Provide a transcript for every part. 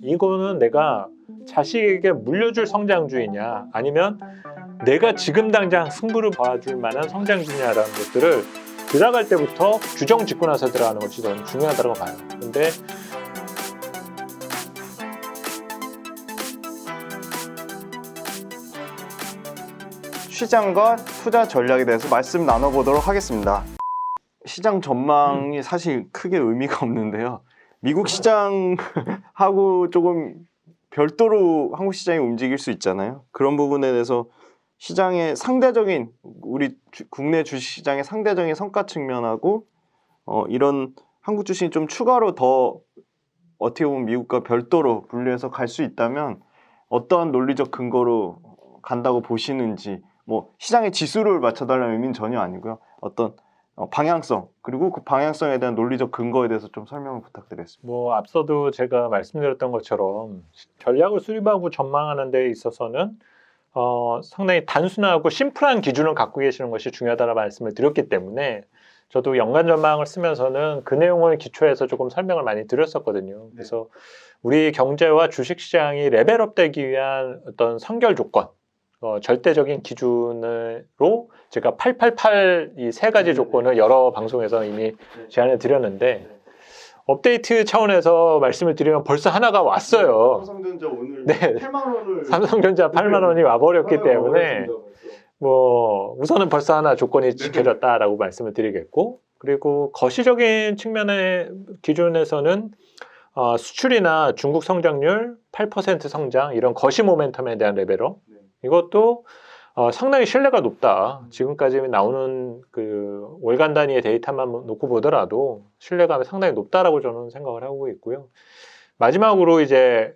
이거는 내가 자식에게 물려줄 성장주의냐 아니면 내가 지금 당장 승부를 봐줄 만한 성장주냐라는 것들을 들어갈 때부터 규정 짓고 나서 들어가는 것이 저는 중요하다고 봐요. 근데 시장과 투자 전략에 대해서 말씀 나눠보도록 하겠습니다. 시장 전망이 사실 크게 의미가 없는데요. 미국 시장하고 조금 별도로 한국 시장이 움직일 수 있잖아요. 그런 부분에 대해서 시장의 상대적인 우리 국내 주식시장의 상대적인 성과 측면하고 이런 한국 주식이 좀 추가로 더 어떻게 보면 미국과 별도로 분류해서 갈 수 있다면 어떠한 논리적 근거로 간다고 보시는지, 뭐 시장의 지수를 맞춰달라는 의미는 전혀 아니고요. 어떤 방향성, 그리고 그 방향성에 대한 논리적 근거에 대해서 좀 설명을 부탁드리겠습니다. 뭐 앞서도 제가 말씀드렸던 것처럼 전략을 수립하고 전망하는 데 있어서는 상당히 단순하고 심플한 기준을 갖고 계시는 것이 중요하다는 말씀을 드렸기 때문에 저도 연간 전망을 쓰면서는 그 내용을 기초해서 조금 설명을 많이 드렸었거든요. 그래서 우리 경제와 주식시장이 레벨업 되기 위한 어떤 선결 조건, 절대적인 기준으로 제가 888 이 세 가지 조건을 여러 방송에서 이미 제안을 드렸는데 업데이트 차원에서 말씀을 드리면 벌써 하나가 왔어요. 삼성전자 오늘 네. 8만 원을 삼성전자 8만 원이 와버렸기 때문에 뭐 우선은 벌써 하나 조건이 지켜졌다라고 말씀을 드리겠고, 그리고 거시적인 측면의 기준에서는 수출이나 중국 성장률 8% 성장 이런 거시 모멘텀에 대한 레벨업 이것도 상당히 신뢰가 높다. 지금까지 나오는 그 월간 단위의 데이터만 놓고 보더라도 신뢰감이 상당히 높다라고 저는 생각을 하고 있고요. 마지막으로 이제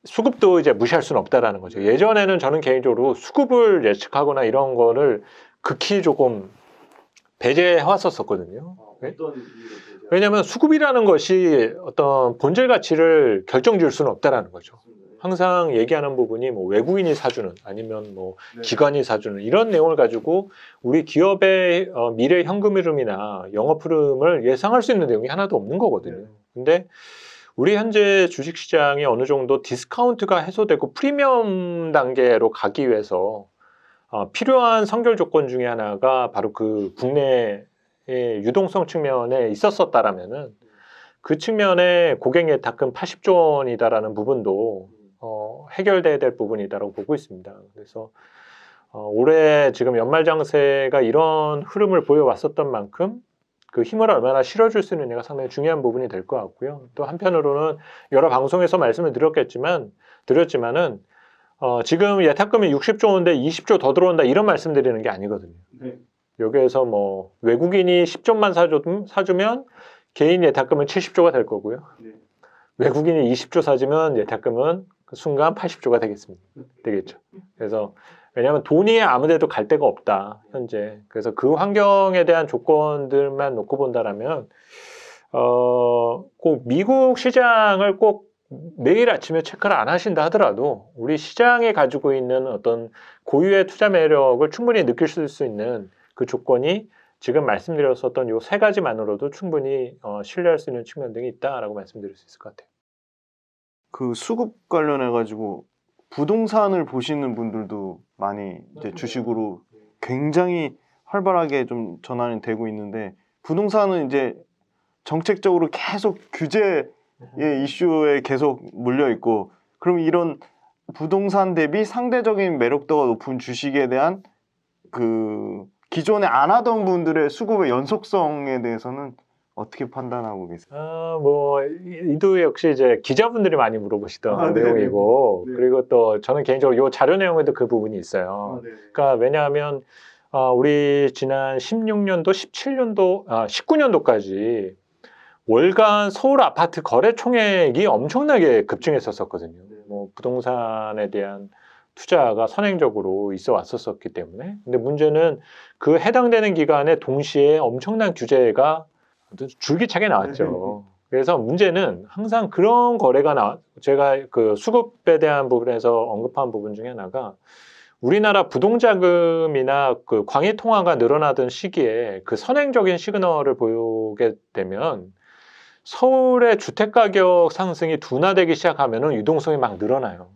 수급도 이제 무시할 수는 없다라는 거죠. 예전에는 저는 개인적으로 수급을 예측하거나 이런 거를 극히 조금 배제해 왔었거든요. 왜냐하면 수급이라는 것이 어떤 본질 가치를 결정지을 수는 없다라는 거죠. 항상 얘기하는 부분이 뭐 외국인이 사주는 아니면 뭐 기관이 사주는 이런 내용을 가지고 우리 기업의 미래 현금 흐름이나 영업 흐름을 예상할 수 있는 내용이 하나도 없는 거거든요. 근데 우리 현재 주식시장이 어느 정도 디스카운트가 해소되고 프리미엄 단계로 가기 위해서 필요한 선결 조건 중에 하나가 바로 그 국내의 유동성 측면에 있었었다라면은 그 측면에 고객 예탁금 80조 원이다라는 부분도 해결돼야 될 부분이다라고 보고 있습니다. 그래서 올해 지금 연말장세가 이런 흐름을 보여왔었던 만큼 그 힘을 얼마나 실어줄 수 있느냐가 상당히 중요한 부분이 될 것 같고요. 또 한편으로는 여러 방송에서 말씀을 드렸지만은 지금 예탁금이 60조 원인데 20조 더 들어온다 이런 말씀드리는 게 아니거든요. 여기에서 뭐 외국인이 10조만 사주면 개인 예탁금은 70조가 될 거고요. 외국인이 20조 사주면 예탁금은 그 순간 80조가 되겠죠. 그래서 왜냐하면 돈이 아무데도 갈 데가 없다 현재. 그래서 그 환경에 대한 조건들만 놓고 본다라면 꼭 미국 시장을 꼭 매일 아침에 체크를 안 하신다 하더라도 우리 시장에 가지고 있는 어떤 고유의 투자 매력을 충분히 느낄 수 있는 그 조건이 지금 말씀드렸었던 요 세 가지만으로도 충분히 신뢰할 수 있는 측면 등이 있다라고 말씀드릴 수 있을 것 같아요. 그 수급 관련해 가지고 부동산을 보시는 분들도 많이 이제 주식으로 굉장히 활발하게 좀 전환이 되고 있는데, 부동산은 이제 정책적으로 계속 규제의 이슈에 계속 물려 있고, 그럼 이런 부동산 대비 상대적인 매력도가 높은 주식에 대한 그 기존에 안 하던 분들의 수급의 연속성에 대해서는 어떻게 판단하고 계세요? 뭐 이도 역시 이제 기자분들이 많이 물어보시던 내용이고, 그리고 또 저는 개인적으로 요 자료 내용에도 그 부분이 있어요. 그러니까 왜냐하면 우리 지난 16년도, 17년도, 19년도까지 월간 서울 아파트 거래 총액이 엄청나게 급증했었거든요. 뭐 부동산에 대한 투자가 선행적으로 있어 왔었기 때문에. 근데 문제는 그 해당되는 기간에 동시에 엄청난 규제가 줄기차게 나왔죠. 그래서 문제는 항상 그런 거래가 제가 그 수급에 대한 부분에서 언급한 부분 중에 하나가 우리나라 부동자금이나 그 광의 통화가 늘어나던 시기에 그 선행적인 시그널을 보이게 되면 서울의 주택 가격 상승이 둔화되기 시작하면은 유동성이 막 늘어나요.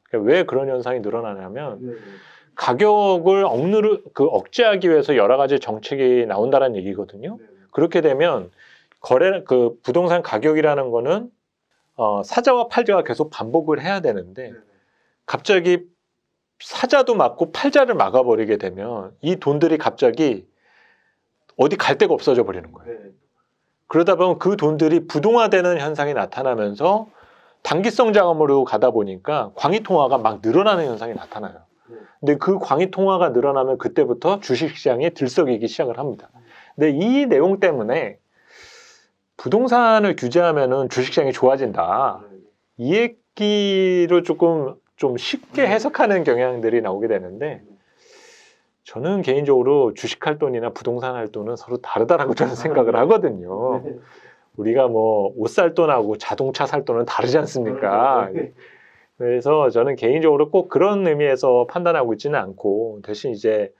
그러니까 왜 그런 현상이 늘어나냐면 가격을 억제하기 위해서 여러 가지 정책이 나온다는 얘기거든요. 그렇게 되면 그 부동산 가격이라는 거는 사자와 팔자가 계속 반복을 해야 되는데 갑자기 사자도 막고 팔자를 막아버리게 되면 이 돈들이 갑자기 어디 갈 데가 없어져 버리는 거예요. 그러다 보면 그 돈들이 부동화되는 현상이 나타나면서 단기성 자금으로 가다 보니까 광의통화가 막 늘어나는 현상이 나타나요. 근데 그 광의통화가 늘어나면 그때부터 주식시장이 들썩이기 시작을 합니다. 근데 이 내용 때문에 부동산을 규제하면은 주식시장이 좋아진다. 이 얘기를 조금 좀 쉽게 해석하는 경향들이 나오게 되는데 저는 개인적으로 주식할 돈이나 부동산 할 돈은 서로 다르다라고 저는 생각을 하거든요. 우리가 뭐 옷 살 돈하고 자동차 살 돈은 다르지 않습니까? 그래서 저는 개인적으로 꼭 그런 의미에서 판단하고 있지는 않고 대신 이제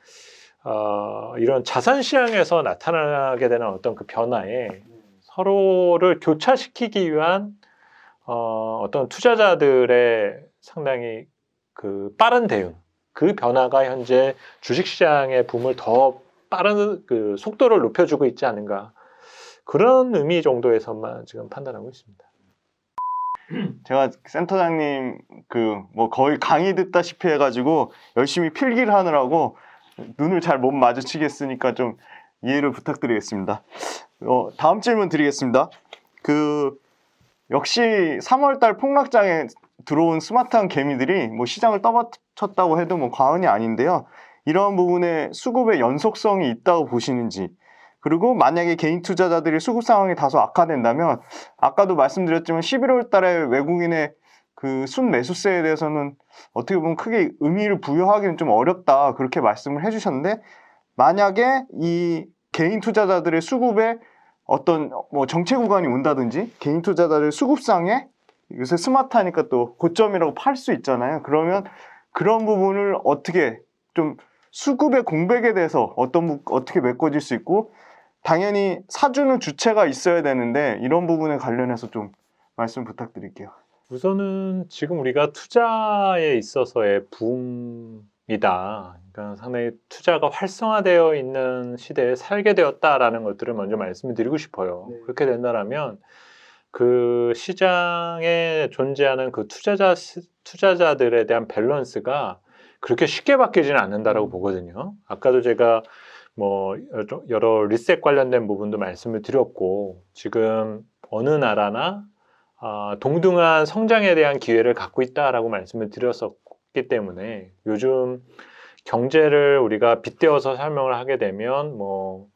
이런 자산 시장에서 나타나게 되는 어떤 그 변화에 서로를 교차시키기 위한 어떤 투자자들의 상당히 그 빠른 대응, 그 변화가 현재 주식시장의 붐을 더 빠른 그 속도를 높여주고 있지 않은가 그런 의미 정도에서만 지금 판단하고 있습니다. 제가 센터장님 그 뭐 거의 강의 듣다시피 해가지고 열심히 필기를 하느라고 눈을 잘 못 마주치겠으니까 좀 이해를 부탁드리겠습니다. 다음 질문 드리겠습니다. 역시 3월달 폭락장에 들어온 스마트한 개미들이 뭐 시장을 떠받쳤다고 해도 뭐 과언이 아닌데요. 이런 부분에 수급의 연속성이 있다고 보시는지, 그리고 만약에 개인 투자자들이 수급 상황이 다소 악화된다면 아까도 말씀드렸지만 11월 달에 외국인의 그 순매수세에 대해서는 어떻게 보면 크게 의미를 부여하기는 좀 어렵다 그렇게 말씀을 해주셨는데, 만약에 이 개인 투자자들의 수급에 어떤 뭐 정체 구간이 온다든지 개인 투자자들 수급상에 요새 스마트하니까 또 고점이라고 팔 수 있잖아요. 그러면 그런 부분을 어떻게 좀 수급의 공백에 대해서 어떻게 메꿔질 수 있고, 당연히 사주는 주체가 있어야 되는데 이런 부분에 관련해서 좀 말씀 부탁드릴게요. 우선은 지금 우리가 투자에 있어서의 붐이다. 그러니까 상당히 투자가 활성화되어 있는 시대에 살게 되었다라는 것들을 먼저 말씀을 드리고 싶어요. 그렇게 된다면 그 시장에 존재하는 그 투자자들에 대한 밸런스가 그렇게 쉽게 바뀌지는 않는다라고 보거든요. 아까도 제가 뭐 여러 리셋 관련된 부분도 말씀을 드렸고, 지금 어느 나라나 동등한 성장에 대한 기회를 갖고 있다라고 말씀을 드렸었기 때문에 요즘 경제를 우리가 빗대어서 설명을 하게 되면 뭐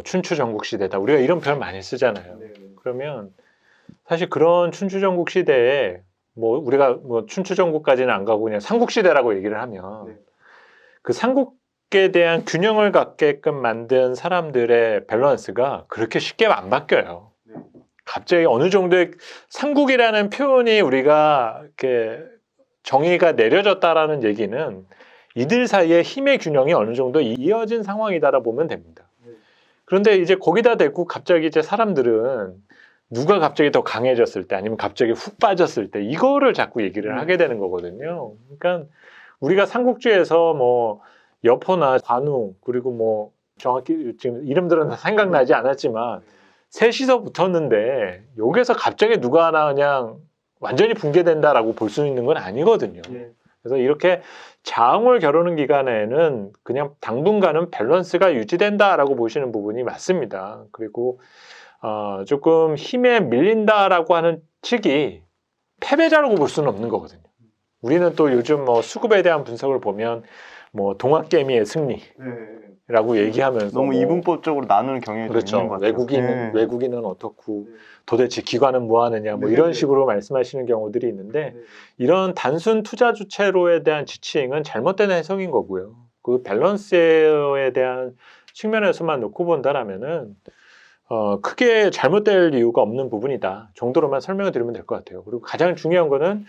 춘추전국 시대다, 우리가 이런 표현 많이 쓰잖아요. 그러면 사실 그런 춘추전국 시대에 뭐 우리가 뭐 춘추전국까지는 안 가고 그냥 삼국시대라고 얘기를 하면 그 삼국에 대한 균형을 갖게끔 만든 사람들의 밸런스가 그렇게 쉽게 안 바뀌어요. 갑자기 어느 정도의 삼국이라는 표현이 우리가 이렇게 정의가 내려졌다라는 얘기는 이들 사이의 힘의 균형이 어느 정도 이어진 상황이다라 보면 됩니다. 그런데 이제 거기다 대고 갑자기 이제 사람들은 누가 갑자기 더 강해졌을 때 아니면 갑자기 훅 빠졌을 때 이거를 자꾸 얘기를 하게 되는 거거든요. 그러니까 우리가 삼국지에서 뭐 여포나 관우 그리고 뭐 정확히 지금 이름들은 다 생각나지 않았지만 셋이서 붙었는데 여기서 갑자기 누가 하나 그냥 완전히 붕괴된다라고 볼 수 있는 건 아니거든요. 그래서 이렇게 장을 겨루는 기간에는 그냥 당분간은 밸런스가 유지된다라고 보시는 부분이 맞습니다. 그리고 조금 힘에 밀린다라고 하는 측이 패배자라고 볼 수는 없는 거거든요. 우리는 또 요즘 뭐 수급에 대한 분석을 보면 뭐 동학개미의 승리라고 얘기하면서 너무 이분법적으로 나누는 경향이 그렇죠. 있는 것 같아요. 외국인은 어떻고 도대체 기관은 뭐 하느냐 뭐 이런 식으로 말씀하시는 경우들이 있는데 이런 단순 투자 주체로에 대한 지칭은 잘못된 해석인 거고요. 그 밸런스에 대한 측면에서만 놓고 본다라면은 크게 잘못될 이유가 없는 부분이다 정도로만 설명을 드리면 될 것 같아요. 그리고 가장 중요한 거는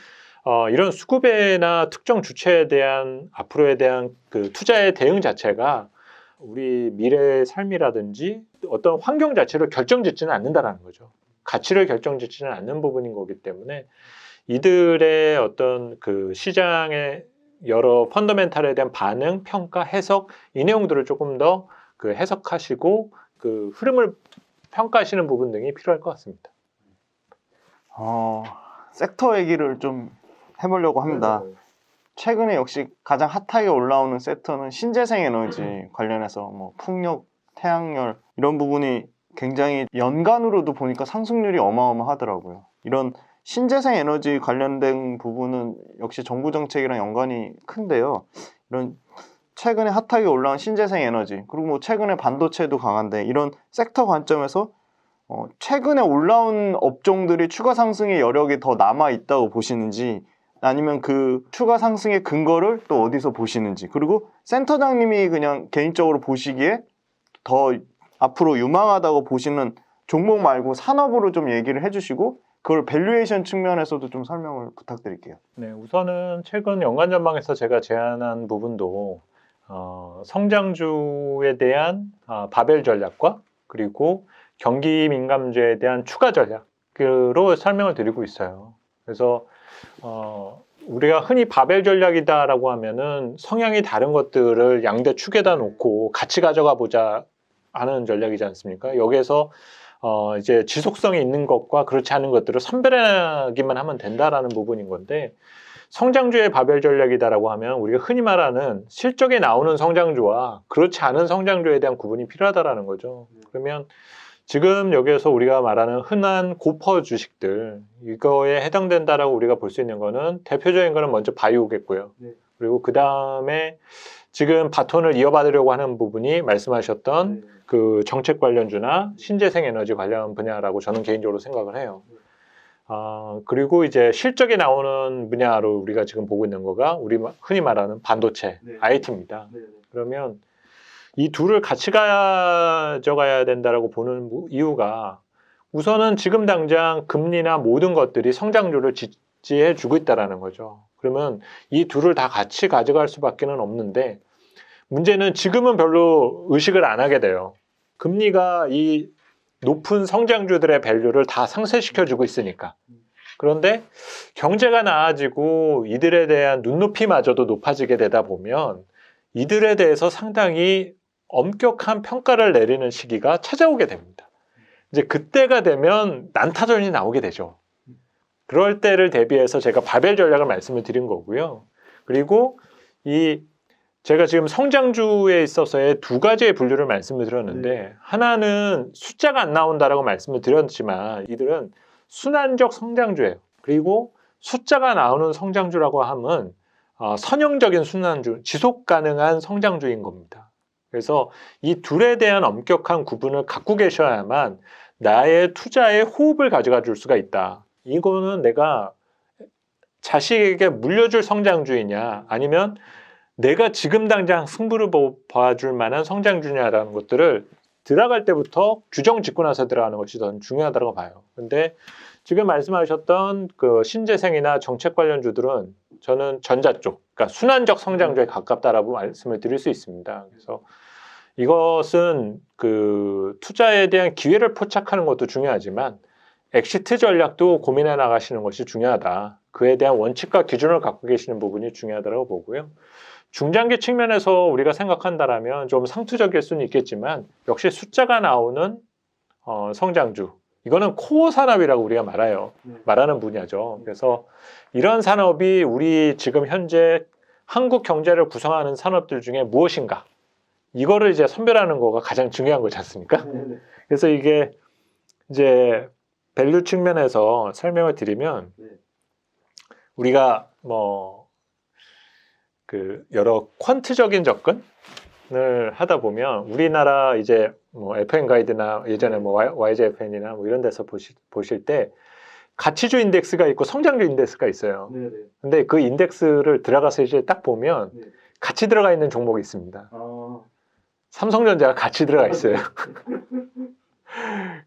이런 수급에나 특정 주체에 대한 앞으로에 대한 그 투자의 대응 자체가 우리 미래의 삶이라든지 어떤 환경 자체를 결정짓지는 않는다라는 거죠. 가치를 결정짓지는 않는 부분인 거기 때문에 이들의 어떤 그 시장의 여러 펀더멘탈에 대한 반응, 평가, 해석 이 내용들을 조금 더 그 해석하시고 그 흐름을 평가하시는 부분 등이 필요할 것 같습니다. 섹터 얘기를 좀 해보려고 합니다. 최근에 역시 가장 핫하게 올라오는 섹터는 신재생 에너지 관련해서 뭐 풍력, 태양열 이런 부분이 굉장히 연간으로도 보니까 상승률이 어마어마하더라고요. 이런 신재생 에너지 관련된 부분은 역시 정부 정책이랑 연관이 큰데요. 이런 최근에 핫하게 올라온 신재생 에너지 그리고 뭐 최근에 반도체도 강한데 이런 섹터 관점에서 최근에 올라온 업종들이 추가 상승의 여력이 더 남아 있다고 보시는지 아니면 그 추가 상승의 근거를 또 어디서 보시는지 그리고 센터장님이 그냥 개인적으로 보시기에 더 앞으로 유망하다고 보시는 종목 말고 산업으로 좀 얘기를 해주시고 그걸 밸류에이션 측면에서도 좀 설명을 부탁드릴게요. 네, 우선은 최근 연간 전망에서 제가 제안한 부분도 성장주에 대한 바벨 전략과 그리고 경기 민감주에 대한 추가 전략으로 설명을 드리고 있어요. 그래서 우리가 흔히 바벨 전략이다라고 하면은 성향이 다른 것들을 양대 축에다 놓고 같이 가져가 보자 하는 전략이지 않습니까? 여기에서 이제 지속성이 있는 것과 그렇지 않은 것들을 선별하기만 하면 된다라는 부분인 건데 성장주의 바벨 전략이다라고 하면 우리가 흔히 말하는 실적에 나오는 성장주와 그렇지 않은 성장주에 대한 구분이 필요하다라는 거죠. 그러면 지금 여기에서 우리가 말하는 흔한 고퍼 주식들 이거에 해당된다라고 우리가 볼 수 있는 거는 대표적인 거는 먼저 바이오겠고요. 그리고 그 다음에 지금 바톤을 이어받으려고 하는 부분이 말씀하셨던 그 정책 관련주나 신재생 에너지 관련 분야라고 저는 개인적으로 생각을 해요. 그리고 이제 실적이 나오는 분야로 우리가 지금 보고 있는 거가 우리 흔히 말하는 반도체, IT입니다. 그러면 이 둘을 같이 가져가야 된다라고 보는 이유가 우선은 지금 당장 금리나 모든 것들이 성장률을 지지해 주고 있다는 거죠. 그러면 이 둘을 다 같이 가져갈 수밖에 없는데 문제는 지금은 별로 의식을 안 하게 돼요. 금리가 이 높은 성장주들의 밸류를 다 상쇄시켜주고 있으니까. 그런데 경제가 나아지고 이들에 대한 눈높이마저도 높아지게 되다 보면 이들에 대해서 상당히 엄격한 평가를 내리는 시기가 찾아오게 됩니다. 이제 그때가 되면 난타전이 나오게 되죠. 그럴 때를 대비해서 제가 바벨 전략을 말씀을 드린 거고요. 그리고 제가 지금 성장주에 있어서의 두 가지의 분류를 말씀을 드렸는데 하나는 숫자가 안 나온다라고 말씀을 드렸지만 이들은 순환적 성장주예요. 그리고 숫자가 나오는 성장주라고 하면 선형적인 순환주, 지속 가능한 성장주인 겁니다. 그래서 이 둘에 대한 엄격한 구분을 갖고 계셔야만 나의 투자에 호흡을 가져가 줄 수가 있다. 이거는 내가 자식에게 물려줄 성장주이냐 아니면 내가 지금 당장 승부를 봐줄 만한 성장주냐라는 것들을 들어갈 때부터 규정 짓고 나서 들어가는 것이 더 중요하다고 봐요. 근데 지금 말씀하셨던 그 신재생이나 정책 관련주들은 저는 전자 쪽, 그러니까 순환적 성장주에 가깝다라고 말씀을 드릴 수 있습니다. 그래서 이것은 그 투자에 대한 기회를 포착하는 것도 중요하지만 엑시트 전략도 고민해 나가시는 것이 중요하다. 그에 대한 원칙과 기준을 갖고 계시는 부분이 중요하다고 보고요. 중장기 측면에서 우리가 생각한다라면 좀 상투적일 수는 있겠지만 역시 숫자가 나오는 성장주 이거는 코어 산업이라고 우리가 말하는 분야죠. 그래서 이런 산업이 우리 지금 현재 한국 경제를 구성하는 산업들 중에 무엇인가 이거를 이제 선별하는 거가 가장 중요한 거지 않습니까? 그래서 이게 이제 밸류 측면에서 설명을 드리면 우리가 그 여러 퀀트적인 접근을 하다 보면 우리나라 이제 FN 가이드나 예전에 YJFN이나 이런 데서 보실 때 가치주 인덱스가 있고 성장주 인덱스가 있어요. 근데 그 인덱스를 들어가서 이제 딱 보면 같이 들어가 있는 종목이 있습니다. 삼성전자가 같이 들어가 있어요.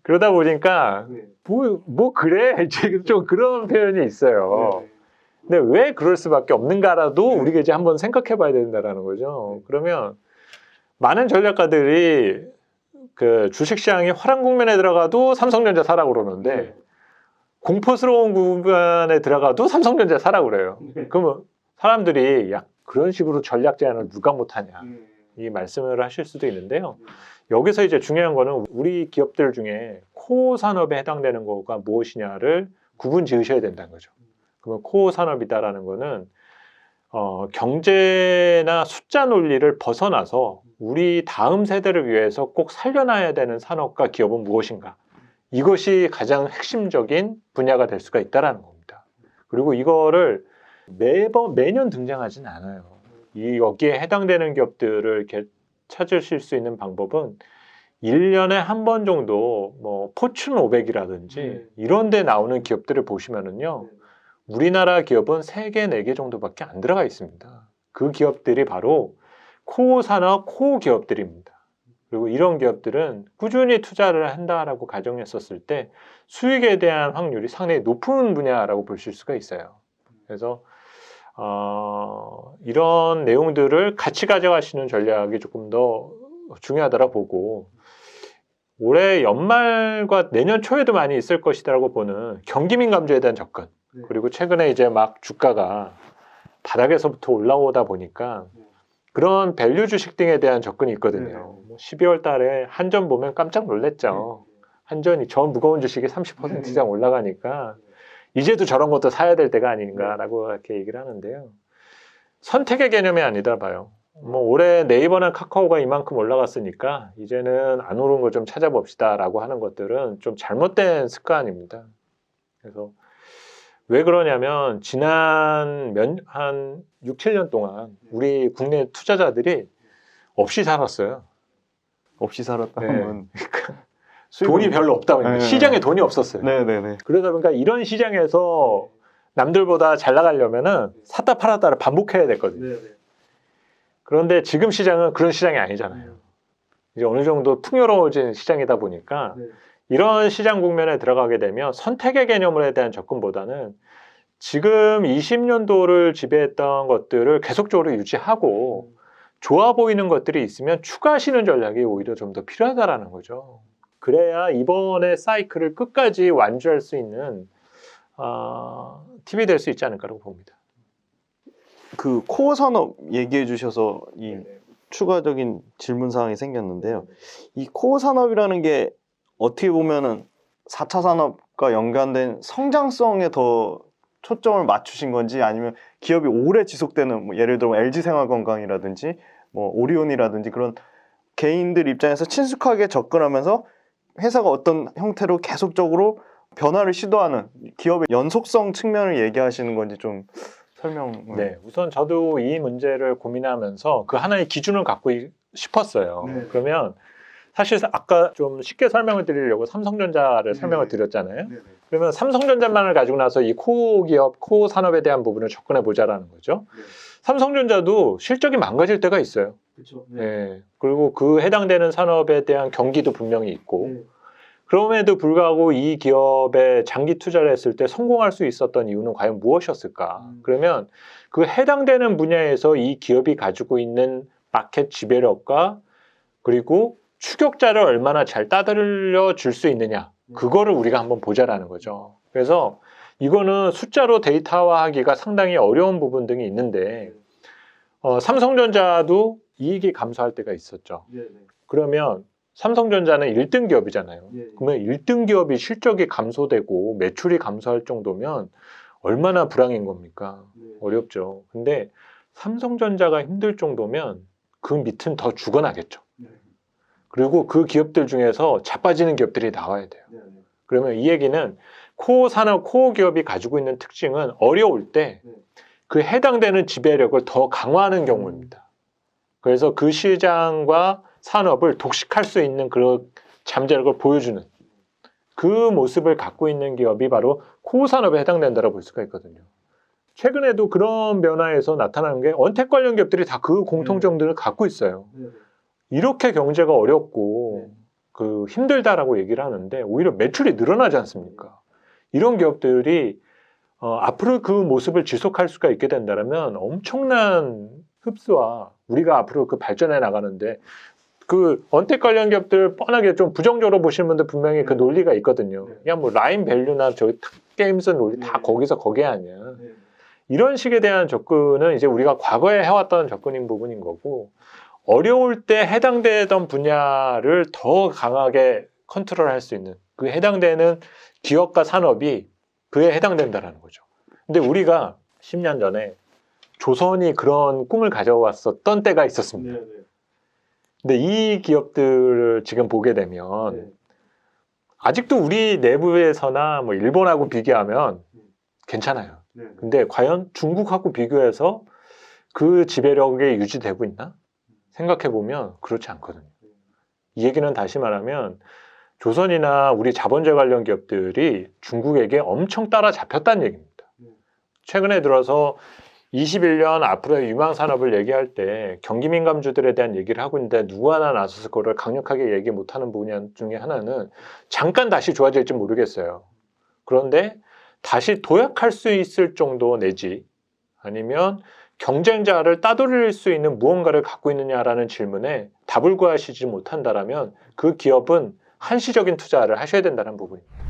그러다 보니까 뭐 그래 지금 좀 그런 표현이 있어요. 근데 왜 그럴 수밖에 없는가라도 우리가 이제 한번 생각해 봐야 된다는 거죠. 그러면 많은 전략가들이 그 주식시장이 화랑 국면에 들어가도 삼성전자 사라고 그러는데 공포스러운 구간에 들어가도 삼성전자 사라고 그래요. 그러면 사람들이 야 그런 식으로 전략 제안을 누가 못하냐 이 말씀을 하실 수도 있는데요. 여기서 이제 중요한 거는 우리 기업들 중에 코어 산업에 해당되는 거가 무엇이냐를 구분 지으셔야 된다는 거죠. 그러면 코어 산업이다라는 거는 경제나 숫자 논리를 벗어나서 우리 다음 세대를 위해서 꼭 살려놔야 되는 산업과 기업은 무엇인가? 이것이 가장 핵심적인 분야가 될 수가 있다라는 겁니다. 그리고 이거를 매년 등장하진 않아요. 여기에 해당되는 기업들을 이렇게 찾으실 수 있는 방법은 1년에 한 번 정도 뭐 포춘 500이라든지 이런 데 나오는 기업들을 보시면은요. 우리나라 기업은 3개, 4개 정도밖에 안 들어가 있습니다. 그 기업들이 바로 코어 산업, 코어 기업들입니다. 그리고 이런 기업들은 꾸준히 투자를 한다라고 가정했었을 때 수익에 대한 확률이 상당히 높은 분야라고 보실 수가 있어요. 그래서 이런 내용들을 같이 가져가시는 전략이 조금 더 중요하다고 보고 올해 연말과 내년 초에도 많이 있을 것이라고 보는 경기민 감소에 대한 접근 그리고 최근에 이제 막 주가가 바닥에서부터 올라오다 보니까 그런 밸류 주식 등에 대한 접근이 있거든요. 12월 달에 한전 보면 깜짝 놀랐죠. 한전이 저 무거운 주식이 30% 이상 올라가니까 이제도 저런 것도 사야 될 때가 아닌가라고 이렇게 얘기를 하는데요. 선택의 개념이 아니다 봐요. 뭐 올해 네이버나 카카오가 이만큼 올라갔으니까 이제는 안 오른 거 좀 찾아봅시다라고 하는 것들은 좀 잘못된 습관입니다. 그래서 왜 그러냐면 지난 한 6, 7년 동안 우리 국내 투자자들이 없이 살았어요. 없이 살았다면 돈이 별로 없다 보니까 시장에 돈이 없었어요. 네네네. 그러다 보니까 이런 시장에서 남들보다 잘 나가려면은 샀다 팔았다를 반복해야 됐거든요. 그런데 지금 시장은 그런 시장이 아니잖아요. 이제 어느 정도 풍요로워진 시장이다 보니까 이런 시장 국면에 들어가게 되면 선택의 개념에 대한 접근보다는 지금 20년도를 지배했던 것들을 계속적으로 유지하고 좋아 보이는 것들이 있으면 추가하시는 전략이 오히려 좀 더 필요하다라는 거죠. 그래야 이번에 사이클을 끝까지 완주할 수 있는 팁이 될 수 있지 않을까라고 봅니다. 그 코어 산업 얘기해 주셔서 이 추가적인 질문 사항이 생겼는데요. 이 코어 산업이라는 게 어떻게 보면은 4차 산업과 연관된 성장성에 더 초점을 맞추신 건지 아니면 기업이 오래 지속되는 뭐 예를 들어 LG생활건강이라든지 뭐 오리온이라든지 그런 개인들 입장에서 친숙하게 접근하면서 회사가 어떤 형태로 계속적으로 변화를 시도하는 기업의 연속성 측면을 얘기하시는 건지 좀 설명을. 네, 우선 저도 이 문제를 고민하면서 그 하나의 기준을 갖고 싶었어요. 그러면 사실 아까 좀 쉽게 설명을 드리려고 삼성전자를 설명을 드렸잖아요. 그러면 삼성전자만을 가지고 나서 이 코어 기업, 코어 산업에 대한 부분을 접근해 보자라는 거죠. 삼성전자도 실적이 망가질 때가 있어요. 네. 그리고 그 해당되는 산업에 대한 경기도 분명히 있고 그럼에도 불구하고 이 기업에 장기 투자를 했을 때 성공할 수 있었던 이유는 과연 무엇이었을까? 그러면 그 해당되는 분야에서 이 기업이 가지고 있는 마켓 지배력과 그리고 추격자를 얼마나 잘 따돌려 줄 수 있느냐 그거를 우리가 한번 보자라는 거죠. 그래서 이거는 숫자로 데이터화하기가 상당히 어려운 부분 등이 있는데 삼성전자도 이익이 감소할 때가 있었죠. 그러면 삼성전자는 1등 기업이잖아요. 그러면 1등 기업이 실적이 감소되고 매출이 감소할 정도면 얼마나 불황인 겁니까? 어렵죠. 근데 삼성전자가 힘들 정도면 그 밑은 더 죽어나겠죠. 그리고 그 기업들 중에서 자빠지는 기업들이 나와야 돼요. 그러면 이 얘기는 코어 산업, 코어 기업이 가지고 있는 특징은 어려울 때 그 해당되는 지배력을 더 강화하는 경우입니다. 그래서 그 시장과 산업을 독식할 수 있는 그런 잠재력을 보여주는 그 모습을 갖고 있는 기업이 바로 코어 산업에 해당된다고 볼 수가 있거든요. 최근에도 그런 변화에서 나타나는 게 언택 관련 기업들이 다 그 공통점들을 갖고 있어요. 이렇게 경제가 어렵고 그 힘들다라고 얘기를 하는데 오히려 매출이 늘어나지 않습니까? 이런 기업들이 앞으로 그 모습을 지속할 수가 있게 된다면 엄청난 흡수와 우리가 앞으로 그 발전해 나가는데 그 언택 관련 기업들 뻔하게 좀 부정적으로 보시는 분들 분명히 그 논리가 있거든요. 야, 뭐 라인 밸류나 저기 탁게임즈 논리 다 거기서 거기 아니야. 이런 식에 대한 접근은 이제 우리가 과거에 해왔던 접근인 부분인 거고, 어려울 때 해당되던 분야를 더 강하게 컨트롤할 수 있는, 그 해당되는 기업과 산업이 그에 해당된다라는 거죠. 근데 우리가 10년 전에 조선이 그런 꿈을 가져왔었던 때가 있었습니다. 근데 이 기업들을 지금 보게 되면 아직도 우리 내부에서나 뭐 일본하고 비교하면 괜찮아요. 근데 과연 중국하고 비교해서 그 지배력이 유지되고 있나? 생각해 보면 그렇지 않거든요. 이 얘기는 다시 말하면 조선이나 우리 자본주의 관련 기업들이 중국에게 엄청 따라잡혔다는 얘기입니다. 최근에 들어서 21년 앞으로의 유망 산업을 얘기할 때 경기 민감주들에 대한 얘기를 하고 있는데 누구 하나 나서서 그걸 강력하게 얘기 못하는 분야 중에 하나는 잠깐 다시 좋아질지 모르겠어요. 그런데 다시 도약할 수 있을 정도 내지 아니면 경쟁자를 따돌릴 수 있는 무언가를 갖고 있느냐라는 질문에 답을 구하시지 못한다라면 그 기업은 한시적인 투자를 하셔야 된다는 부분입니다.